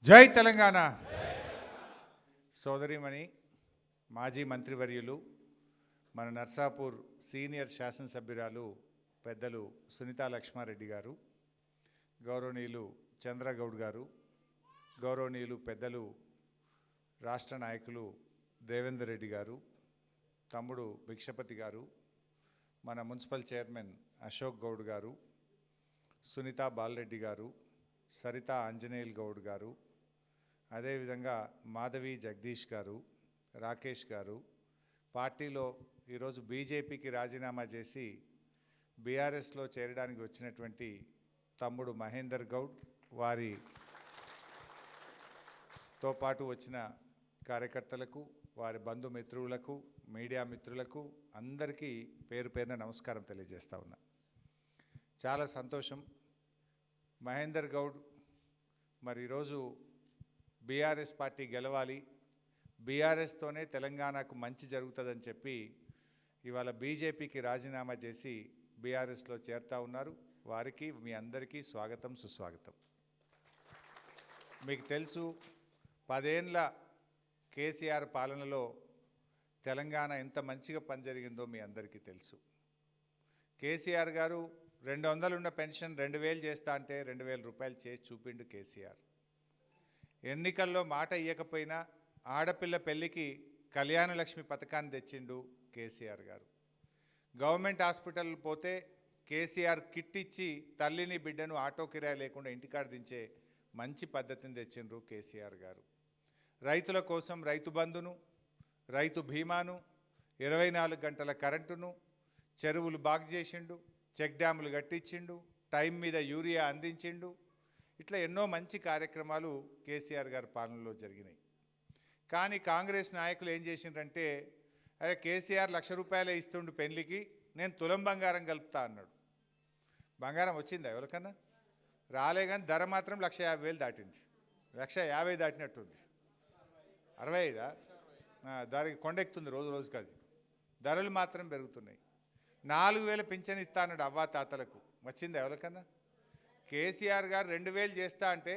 జై తెలంగాణ. సోదరిమణి మాజీ మంత్రివర్యులు మన నర్సాపూర్ సీనియర్ శాసనసభ్యురాలు పెద్దలు సునీతా లక్ష్మారెడ్డి గారు, గౌరవనీయులు చంద్రగౌడ్ గారు, గౌరవనీయులు పెద్దలు రాష్ట్ర నాయకులు దేవేందర్ రెడ్డి గారు, తమ్ముడు భిక్షపతి గారు, మన మున్సిపల్ చైర్మన్ అశోక్ గౌడ్ గారు, సునీతా బాలరెడ్డి గారు, సరితా ఆంజనేయుల్ గౌడ్ గారు, అదేవిధంగా మాధవి జగదీష్ గారు, రాకేష్ గారు, పార్టీలో ఈరోజు బీజేపీకి రాజీనామా చేసి బీఆర్ఎస్లో చేరడానికి వచ్చినటువంటి తమ్ముడు మహేందర్ గౌడ్, వారితో పాటు వచ్చిన కార్యకర్తలకు, వారి బంధుమిత్రులకు, మీడియా మిత్రులకు అందరికీ పేరు పేరున నమస్కారం తెలియజేస్తా ఉన్నా. చాలా సంతోషం. మహేందర్ గౌడ్ మరి ఈరోజు బీఆర్ఎస్ పార్టీ గెలవాలి, బీఆర్ఎస్తోనే తెలంగాణకు మంచి జరుగుతుందని చెప్పి ఇవాళ బీజేపీకి రాజీనామా చేసి బీఆర్ఎస్లో చేరుతా ఉన్నారు. వారికి మీ అందరికీ స్వాగతం, సుస్వాగతం. మీకు తెలుసు, 10 ఏళ్ళ కేసీఆర్ పాలనలో తెలంగాణ ఎంత మంచిగా పని జరిగిందో మీ అందరికీ తెలుసు. కేసీఆర్ గారు 200 ఉన్న పెన్షన్ 2000 చేస్తా అంటే 2000 రూపాయలు చేసి చూపిండు కేసీఆర్. ఎన్నికల్లో మాట ఇవ్వకపోయినా ఆడపిల్ల పెళ్లికి కళ్యాణ లక్ష్మి పథకాన్ని తెచ్చిండు కేసీఆర్ గారు. గవర్నమెంట్ హాస్పిటల్ పోతే కేసీఆర్ కిట్ ఇచ్చి తల్లిని బిడ్డను ఆటో కిరాయి లేకుండా ఇంటికాడ దించే మంచి పద్ధతిని తెచ్చిండ్రు కేసీఆర్ గారు. రైతుల కోసం రైతు బంధును, రైతు బీమాను, 24 గంటల కరెంటును, చెరువులు బాగు చేసిండు, చెక్ డ్యాములు కట్టించిండు, టైం మీద యూరియా అందించిండు. ఇట్లా ఎన్నో మంచి కార్యక్రమాలు కేసీఆర్ గారి పాలనలో జరిగినాయి. కానీ కాంగ్రెస్ నాయకులు ఏం చేసిండ్రంటే, అదే కేసీఆర్ 1,00,000 రూపాయలే ఇస్తుండు పెళ్లికి, నేను తులం బంగారం కలుపుతా అన్నాడు. బంగారం వచ్చిందా ఎవరికన్నా? రాలే, కానీ ధర మాత్రం 1,50,000 దాటింది. 1,50,000 దాటినట్టుంది. 65 దానికి కొండెక్కుతుంది రోజు రోజుకి. అది ధరలు మాత్రం పెరుగుతున్నాయి. 4,000 పింఛన్ ఇస్తా అన్నాడు అవ్వా తాతలకు. వచ్చిందా ఎవరికన్నా? కేసీఆర్ గారు 2,000 చేస్తా అంటే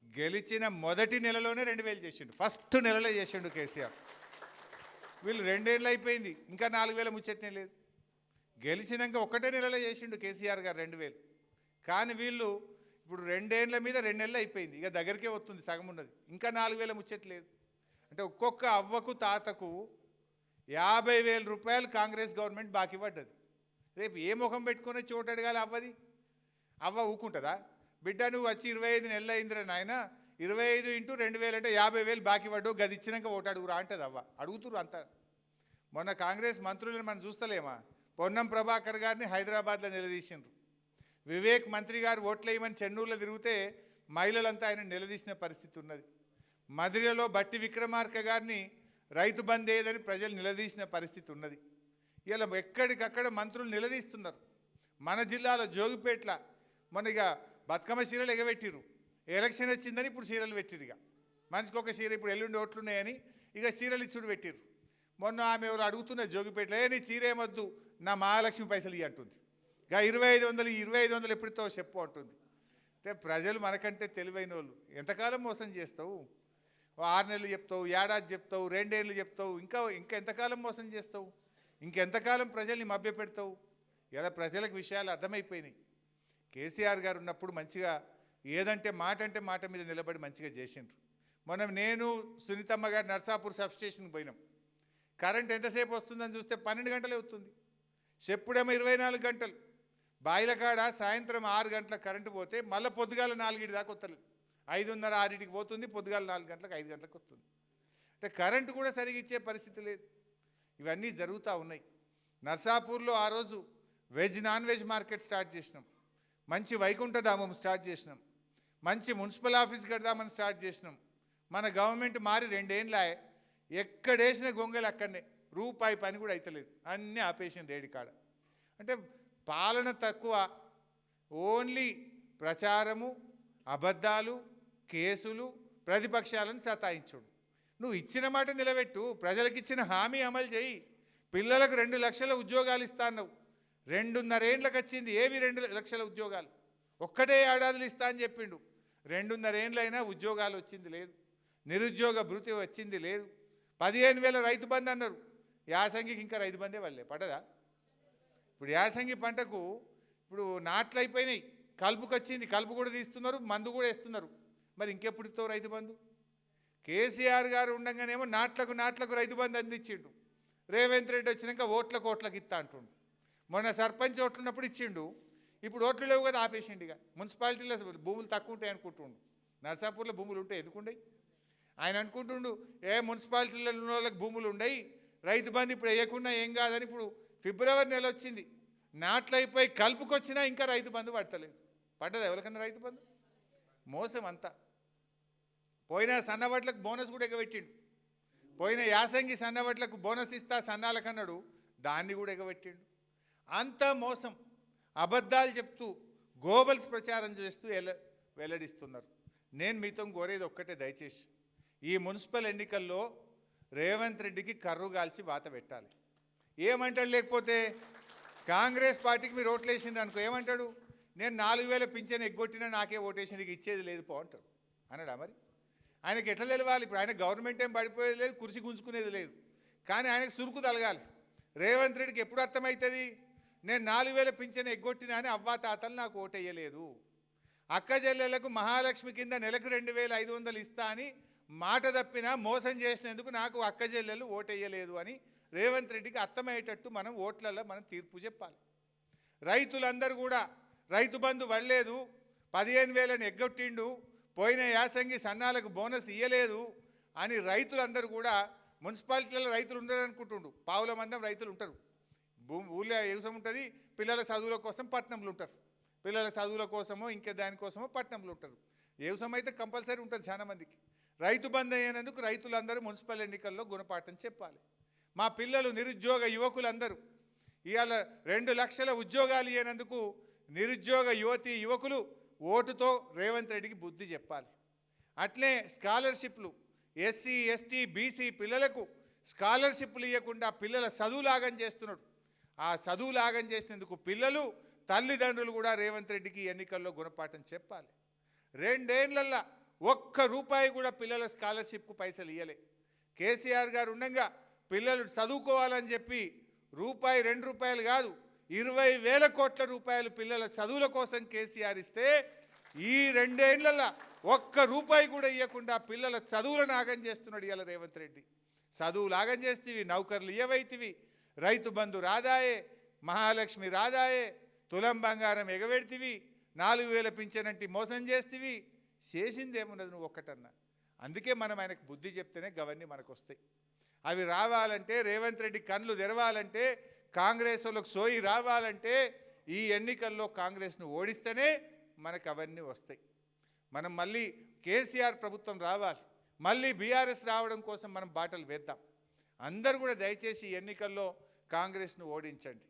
గెలిచిన మొదటి నెలలోనే 2,000 చేసిండు. ఫస్ట్ నెలలో చేసిండు కేసీఆర్. వీళ్ళు 2 ఏళ్ళు అయిపోయింది, ఇంకా 4,000 ముచ్చటనే లేదు. గెలిచినాక ఒకటే నెలలో చేసిండు కేసీఆర్ గారు 2,000. కానీ వీళ్ళు ఇప్పుడు 2 ఏళ్ళ మీద 2 నెలలు అయిపోయింది, ఇక దగ్గరికే వస్తుంది, సగం ఉన్నది, ఇంకా 4,000 ముచ్చట్లేదు. అంటే ఒక్కొక్క అవ్వకు తాతకు 50,000 రూపాయలు కాంగ్రెస్ గవర్నమెంట్ బాకీ పడ్డది. రేపు ఏ ముఖం పెట్టుకునే చోటు అడగాలి అవ్వది? అవ్వ ఊకుంటుందా? బిడ్డ నువ్వు వచ్చి 25 నెలలు అయిందిరా నాయన, 25 × 2,000 అంటే 50,000 బాకీ పడ్డు, గది ఇచ్చినాక ఓటు అడుగురా అంటది అవ్వ. అడుగుతురు అంతా. మొన్న కాంగ్రెస్ మంత్రులను మనం చూస్తలేమా? పొన్నం ప్రభాకర్ గారిని హైదరాబాద్లో నిలదీసిండ్రు. వివేక్ మంత్రి గారు ఓట్లేయమని చెన్నూరులో తిరిగితే మహిళలంతా ఆయన నిలదీసిన పరిస్థితి ఉన్నది. మదిరలో బట్టి విక్రమార్క గారిని రైతు బంద్ ఏదని ప్రజలు నిలదీసిన పరిస్థితి ఉన్నది. ఇలా ఎక్కడికక్కడ మంత్రులు నిలదీస్తున్నారు. మన జిల్లాలో జోగిపేట్ల మొన్న ఇక బతుకమ్మ చీరలు ఎగబెట్టిరు. ఎలక్షన్ వచ్చిందని ఇప్పుడు చీరలు పెట్టిరు. ఇక మనిషికి ఒక చీర, ఇప్పుడు ఎల్లుండి ఓట్లున్నాయని ఇక చీరలు ఇచ్చుడు పెట్టిరు. మొన్న ఆమె ఎవరు అడుగుతున్నది జోగిపేటలో, నీ చీర ఏమొద్దు, నా మహాలక్ష్మి పైసలు ఇవి అంటుంది. ఇక 2,500 ఎప్పుడుతో చెప్పు అంటుంది. అంటే ప్రజలు మనకంటే తెలివైన వాళ్ళు. ఎంతకాలం మోసం చేస్తావు? 6 నెలలు చెప్తావు, ఏడాది చెప్తావు, 2 ఏళ్ళు చెప్తావు, ఇంకా ఎంతకాలం మోసం చేస్తావు? ఇంకెంతకాలం ప్రజల్ని మభ్యపెడతావు? ఇలా ప్రజలకు విషయాలు అర్థమైపోయినాయి. కేసీఆర్ గారు ఉన్నప్పుడు మంచిగా ఏదంటే మాట అంటే మాట మీద నిలబడి మంచిగా చేసిండ్రు. మనం నేను సునీతమ్మ గారు నర్సాపూర్ సబ్స్టేషన్కి పోయినాం. కరెంట్ ఎంతసేపు వస్తుందని చూస్తే 12 గంటలే వస్తుంది. చెప్పుడేమో 24 గంటలు. బాయిల కాడ సాయంత్రం 6 గంటల కరెంటు పోతే మళ్ళీ పొద్దుగాల 4 దాకా వస్తలేదు. 5:30, 6కి పోతుంది, పొద్దుగాల 4 గంటలకు 5 గంటలకు వస్తుంది. అంటే కరెంటు కూడా సరిగా ఇచ్చే పరిస్థితి లేదు. ఇవన్నీ జరుగుతూ ఉన్నాయి. నర్సాపూర్లో ఆ రోజు veg non veg market start చేసినాం. మంచి వైకుంఠధామం స్టార్ట్ చేసినాం. మంచి మున్సిపల్ ఆఫీస్ కడదామని స్టార్ట్ చేసినాం. మన గవర్నమెంట్ మారి 2 ఏళ్ళే, ఎక్కడేసిన గొంగలు అక్కడనే, రూపాయి పని కూడా అవుతలేదు, అన్నీ ఆపేసిన రేడి కాడ. అంటే పాలన తక్కువ, ఓన్లీ ప్రచారము, అబద్ధాలు, కేసులు, ప్రతిపక్షాలను సతాయించుడు. నువ్వు ఇచ్చిన మాట నిలబెట్టు, ప్రజలకు ఇచ్చిన హామీ అమలు చేయి. పిల్లలకు 2 లక్షల ఉద్యోగాలు ఇస్తా అన్నావు, 2.5 ఏళ్ళకి వచ్చింది. ఏవి 2 లక్షల ఉద్యోగాలు? ఒక్కటే ఏడాదిలో ఇస్తా అని చెప్పిండు. 2.5 ఏళ్ళైనా ఉద్యోగాలు వచ్చింది లేదు, నిరుద్యోగ భృతి వచ్చింది లేదు. 15,000 రైతు బంధు అన్నారు, యాసంగికి ఇంకా రైతు బందే వాళ్ళే పడదా? ఇప్పుడు యాసంగి పంటకు ఇప్పుడు నాట్లు అయిపోయినాయి, కలుపుకి వచ్చింది, కలుపు కూడా తీస్తున్నారు, మందు కూడా వేస్తున్నారు. మరి ఇంకెప్పుడు ఇస్తావు రైతు బంధు? కేసీఆర్ గారు ఉండగానేమో నాట్లకు రైతు బంధు అందించిండు. రేవంత్ రెడ్డి వచ్చినాక ఓట్లకు ఇస్తా అంటుండు. మొన్న సర్పంచ్ ఓట్లు ఉన్నప్పుడు ఇచ్చిండు, ఇప్పుడు ఓట్లు లేవు కదా ఆపేసిండు. ఇక మున్సిపాలిటీలో భూములు తక్కువ ఉంటాయి అనుకుంటుండు. నర్సాపూర్లో భూములు ఉంటాయి, ఎందుకుండయి? ఆయన అనుకుంటుండు మున్సిపాలిటీలో ఉన్న వాళ్ళకి భూములు ఉండయి, రైతు బంధు ఇప్పుడు వేయకుండా ఏం కాదని. ఇప్పుడు ఫిబ్రవరి నెల వచ్చింది, నాట్లు అయిపోయి కలుపుకొచ్చినా ఇంకా రైతు బంధు పడతలేదు. పడ్డది ఎవరికన్నా రైతు బంధు? మోసం అంతా. పోయిన సన్నవడ్లకు బోనస్ కూడా ఎగబెట్టిండు. పోయిన యాసంగి సన్నవడ్లకు బోనస్ ఇస్తా సన్నాలకన్నాడు, దాన్ని కూడా ఎగబెట్టిండు. అంతా మోసం, అబద్ధాలు చెప్తూ గోబల్స్ ప్రచారం చేస్తూ వెల్లడిస్తున్నారు. నేను మీతో కోరేది ఒక్కటే, దయచేసి ఈ మున్సిపల్ ఎన్నికల్లో రేవంత్ రెడ్డికి కర్రు కాల్చి వాత పెట్టాలి. ఏమంటాడు? లేకపోతే కాంగ్రెస్ పార్టీకి మీరు ఓట్లు వేసిండ్రు అనుకో, ఏమంటాడు? నేను 4,000 పింఛన్ ఎగ్గొట్టినా నాకే ఓటేషన్కి ఇచ్చేది లేదు పో అంటాడు. అన్నాడా? మరి ఆయనకి ఎట్లా తెలవాలి? ఇప్పుడు ఆయన గవర్నమెంట్ ఏం పడిపోయేది లేదు, కుర్చీ గుంజుకునేది లేదు, కానీ ఆయనకు సురుకు తలగాలి. రేవంత్ రెడ్డికి ఎప్పుడు అర్థమవుతుంది? నేను 4,000 పింఛన్ ఎగ్గొట్టినా అని అవ్వాతాతలు నాకు ఓటేయలేదు, అక్క చెల్లెలకు మహాలక్ష్మి కింద నెలకు 2,500 ఇస్తా అని మాట తప్పినా మోసం చేసినందుకు నాకు అక్క చెల్లెలు ఓటేయలేదు అని రేవంత్ రెడ్డికి అర్థమయ్యేటట్టు మనం ఓట్లలో మనం తీర్పు చెప్పాలి. రైతులందరూ కూడా రైతు బంధు పడలేదు, 15,000 ఎగ్గొట్టిండు, పోయిన యాసంగి సన్నాలకు బోనస్ ఇయ్యలేదు అని రైతులందరూ కూడా, మున్సిపాలిటీలలో రైతులు ఉండరు అనుకుంటుండు, పావుల మందం రైతులు ఉంటారు. ఊళ్ళో వ్యవసాయం ఉంటుంది, పిల్లల చదువుల కోసం పట్టణంలో ఉంటారు, పిల్లల చదువుల కోసమో ఇంకా దానికోసమో పట్టణంలో ఉంటారు. వ్యవసాయం అయితే కంపల్సరీ ఉంటుంది చాలా మందికి. రైతు బంధు అయినందుకు రైతులందరూ మున్సిపల్ ఎన్నికల్లో గుణపాఠం చెప్పాలి. మా పిల్లలు నిరుద్యోగ యువకులందరూ ఇవాళ 2 లక్షల ఉద్యోగాలు ఇవ్వనందుకు నిరుద్యోగ యువకులు ఓటుతో రేవంత్ రెడ్డికి బుద్ధి చెప్పాలి. అట్లే స్కాలర్షిప్లు ఎస్సీ ఎస్టీ బీసీ పిల్లలకు స్కాలర్షిప్లు ఇవ్వకుండా పిల్లల చదువులాగం చేస్తున్నాడు. ఆ చదువులాగం చేసినందుకు పిల్లలు తల్లిదండ్రులు కూడా రేవంత్ రెడ్డికి ఎన్నికల్లో గుణపాఠం చెప్పాలి. 2 ఏళ్లల్లో ₹1 కూడా పిల్లల స్కాలర్షిప్కు పైసలు ఇవ్వలే. కేసీఆర్ గారు ఉండగా పిల్లలు చదువుకోవాలని చెప్పి ₹2 కాదు 20,000 కోట్ల రూపాయలు పిల్లల చదువుల కోసం కేసీఆర్ ఇస్తే, ఈ 2 ఏళ్లలో ₹1 కూడా ఇవ్వకుండా పిల్లల చదువులను ఆగం చేస్తున్నాడు ఇవాళ రేవంత్ రెడ్డి. చదువులు ఆగం చేస్తేవి, నౌకర్లు ఇవ్వైతివి, రైతు బంధు రాదాయే, మహాలక్ష్మి రాదాయే, తులం బంగారం ఎగబెడితివి, 4,000 పింఛనంటి మోసం చేస్తేవి. చేసిందేమున్నది నువ్వు ఒక్కటన్నా? అందుకే మనం ఆయనకు బుద్ధి చెప్తేనే గవన్నీ మనకు వస్తాయి. అవి రావాలంటే, రేవంత్ రెడ్డి కళ్ళు తెరవాలంటే, కాంగ్రెస్ వాళ్ళకు సోయి రావాలంటే, ఈ ఎన్నికల్లో కాంగ్రెస్ను ఓడిస్తేనే మనకు అవన్నీ వస్తాయి. మనం మళ్ళీ కేసీఆర్ ప్రభుత్వం రావాలి, మళ్ళీ బీఆర్ఎస్ రావడం కోసం మనం బాటలు వేద్దాం. అందరూ కూడా దయచేసి ఈ ఎన్నికల్లో కాంగ్రెస్ను ఓడించండి.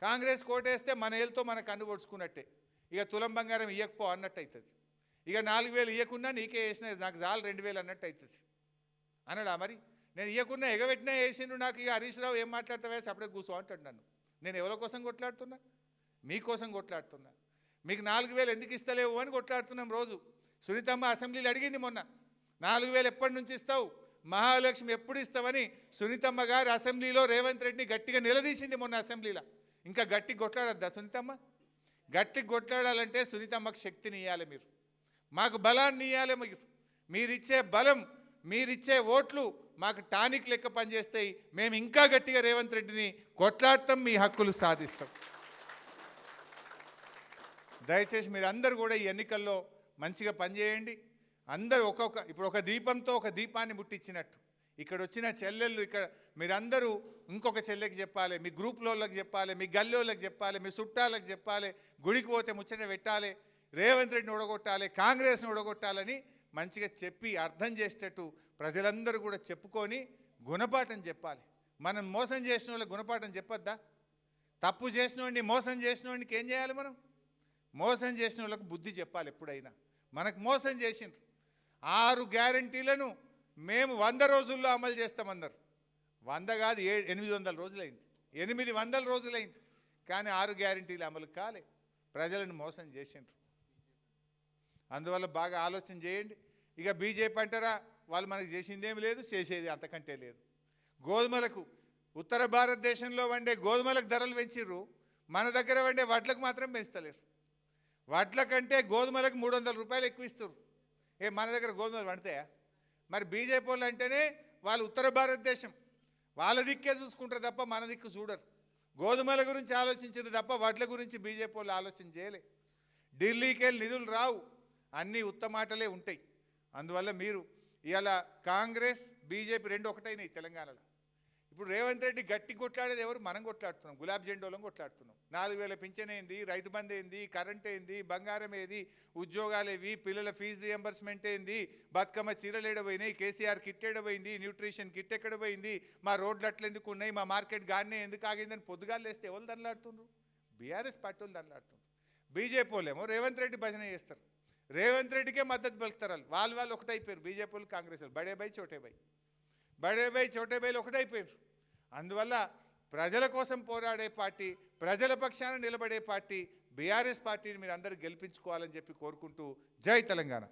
కాంగ్రెస్ కోటేస్తే మన ఏళ్ళతో మన కన్ను పొడుచుకున్నట్టే. ఇక తులం బంగారం ఇవ్వకపో అన్నట్టు అవుతుంది. ఇక 4,000 ఇవ్వకుండా నీకే వేసిన నాకు చాలు 2,000 అన్నట్టు అవుతుంది. అన్నాడా? మరి నేను ఇవ్వకుండా ఎగబెట్టినా వేసిండు, నాకు ఇక హరీష్ రావు ఏం మాట్లాడతావే అప్పుడే కూర్చో అంటాడు నన్ను. నేను ఎవరి కోసం కొట్లాడుతున్నా? మీకోసం కొట్లాడుతున్నా. మీకు 4,000 ఎందుకు ఇస్తలేవు అని కొట్లాడుతున్నాం రోజు. సునీతమ్మ అసెంబ్లీలో అడిగింది మొన్న, 4,000 ఎప్పటి నుంచి ఇస్తావు, మహాలక్ష్మి ఎప్పుడు ఇస్తావని సునీతమ్మ గారు అసెంబ్లీలో రేవంత్ రెడ్డిని గట్టిగా నిలదీసింది మొన్న అసెంబ్లీలో. ఇంకా గట్టిగా కొట్లాడద్దా సునీతమ్మ? గట్టిగా కొట్లాడాలంటే సునీతమ్మకు శక్తిని ఇవ్వాలి, మీరు మాకు బలాన్ని ఇవ్వాలి. మీరిచ్చే బలం, మీరిచ్చే ఓట్లు మాకు టానిక్ లెక్క పనిచేస్తాయి. మేము ఇంకా గట్టిగా రేవంత్ రెడ్డిని కొట్లాడతాం, మీ హక్కులు సాధిస్తాం. దయచేసి మీరందరూ కూడా ఈ ఎన్నికల్లో మంచిగా పనిచేయండి. అందరూ ఇప్పుడు ఒక దీపంతో ఒక దీపాన్ని ముట్టించినట్టు ఇక్కడ వచ్చిన చెల్లెళ్ళు, ఇక్కడ మీరందరూ ఇంకొక చెల్లెకి చెప్పాలి, మీ గ్రూప్లోళ్ళకి చెప్పాలి, మీ గల్లోళ్ళకి చెప్పాలి, మీ చుట్టాలకు చెప్పాలి, గుడికి పోతే ముచ్చట పెట్టాలి, రేవంత్ రెడ్డిని ఓడగొట్టాలి, కాంగ్రెస్ని ఓడగొట్టాలని మంచిగా చెప్పి అర్థం చేసేటట్టు ప్రజలందరూ కూడా చెప్పుకొని గుణపాఠం చెప్పాలి. మనం మోసం చేసిన వాళ్ళకి గుణపాఠం చెప్పొద్దా? తప్పు చేసిన వాడిని, మోసం చేసిన వాడికి ఏం చేయాలి? మనం మోసం చేసిన వాళ్ళకు బుద్ధి చెప్పాలి. ఎప్పుడైనా మనకు మోసం చేసిండ్రు, 6 గ్యారంటీలను మేము 100 రోజుల్లో అమలు చేస్తామన్నారు. 100 కాదు 800 రోజులైంది, 800 రోజులైంది, కానీ 6 గ్యారంటీలు అమలు కాలే. ప్రజలను మోసం చేసిండ్రు. అందువల్ల బాగా ఆలోచన చేయండి. ఇక బీజేపీ అంటారా, వాళ్ళు మనకు చేసిందేమి లేదు, చేసేది అంతకంటే లేదు. గోధుమలకు ఉత్తర భారతదేశంలో వండే గోధుమలకు ధరలు పెంచిర్రు, మన దగ్గర వండే వడ్లకు మాత్రం పెంచుతలేరు. వడ్ల కంటే గోధుమలకు 300 రూపాయలు ఎక్కువ ఇస్తారు. మన దగ్గర గోధుమలు వండుతాయా? మరి బీజేపీ వాళ్ళు అంటేనే వాళ్ళు ఉత్తర భారతదేశం, వాళ్ళ దిక్కే చూసుకుంటారు తప్ప మన దిక్కు చూడరు. గోధుమల గురించి ఆలోచించారు తప్ప వడ్ల గురించి బీజేపీ వాళ్ళు ఆలోచన చేయలే. ఢిల్లీకి వెళ్ళి నిధులు రావు, అన్నీ ఉత్తమాటలే ఉంటాయి. అందువల్ల మీరు ఇవాళ కాంగ్రెస్ బీజేపీ రెండు ఒకటైనాయి తెలంగాణలో. ఇప్పుడు రేవంత్ రెడ్డి గట్టి కొట్లాడేది ఎవరు? మనం కొట్లాడుతున్నాం, గులాబ్ జెండోలం కొట్లాడుతున్నాం. 4000 పింఛన్ ఏంది, రైతు బంధు ఏంది, కరెంట్ ఏంది, బంగారం ఏది, ఉద్యోగాలు ఏవి, పిల్లల ఫీజు రియంబర్స్మెంట్ ఏంది, బతుకమ్మ చీరలు ఎడబోయినాయి, కేసీఆర్ కిట్ ఎడబోయింది, న్యూట్రిషన్ కిట్ ఎక్కడ పోయింది, మా రోడ్లు అట్లా ఎందుకు ఉన్నాయి, మా మార్కెట్ గానే ఎందుకు ఆగిందని పొద్దుగాలు వేస్తే ఎవరు దండలాడుతున్నారు? బీఆర్ఎస్ పార్టీ వాళ్ళు దండలాడుతున్నారు. బీజేపీ వాళ్ళేమో రేవంత్ రెడ్డి భజన చేస్తారు, రేవంత్ రెడ్డికే మద్దతు పలుకుతారు. వాళ్ళు ఒకటైపోయారు, బీజేపీ వాళ్ళు కాంగ్రెస్ వాళ్ళు. బడే బై చోటే బైలు ఒకటైపోయారు. అందువల్ల ప్రజల కోసం పోరాడే పార్టీ, ప్రజల పక్షాన నిలబడే పార్టీ బీఆర్ఎస్ పార్టీని మీరు అందరూ గెలిపించుకోవాలని చెప్పి కోరుకుంటూ జై తెలంగాణ.